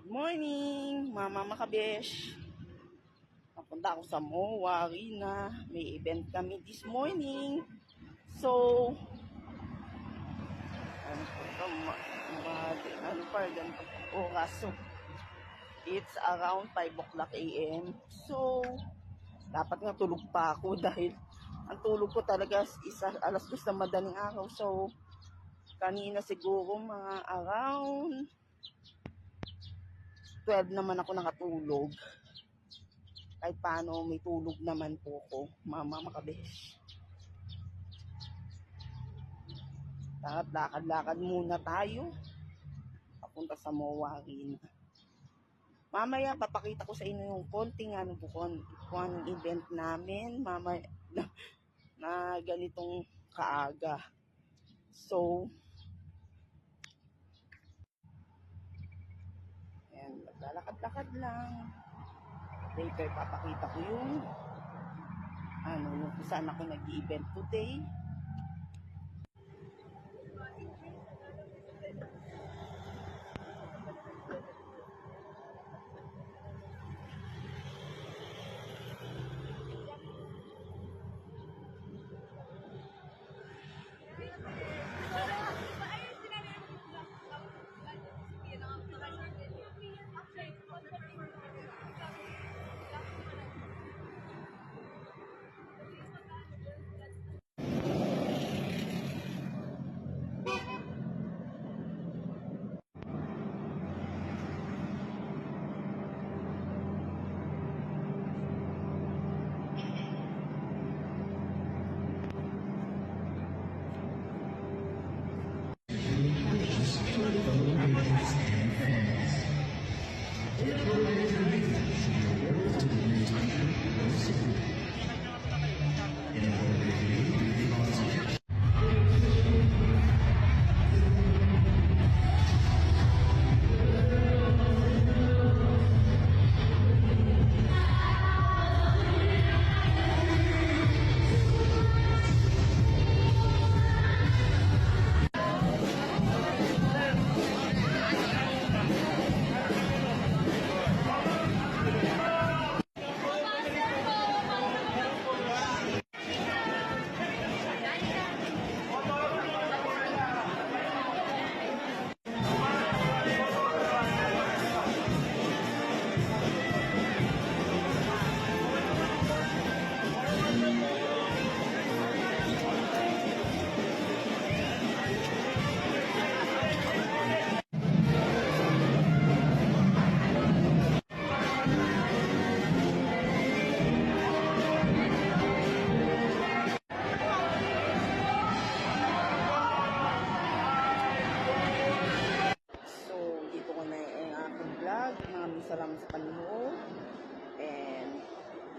Good morning, Mama Makabesh. Napunta ako sa MOA Arena. May event kami this morning. So, ganito oras. So, it's around 5 o'clock a.m. So, dapat nga tulog pa ako dahil ang tulog ko talaga is alas 2 na madaling araw. So, kanina siguro mga around 12 naman ako nakatulog. Kahit paano, may tulog naman po ko, Mama Makabesh. Lakad-lakad muna tayo. Papunta sa MOA Arena. Mamaya, papakita ko sa inyo yung konting kung anong event namin. Mamaya, na ganitong kaaga. So, ayan, maglalakad-lakad lang. Later, papakita ko yung kung saan ako nag-event today. Maraming salamat sa panonood. And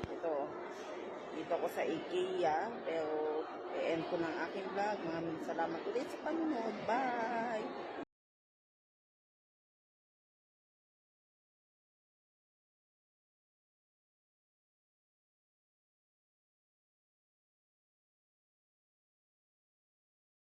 dito ako sa IKEA, pero i-end ko ng aking vlog. Maraming salamat ulit sa panonood. Bye!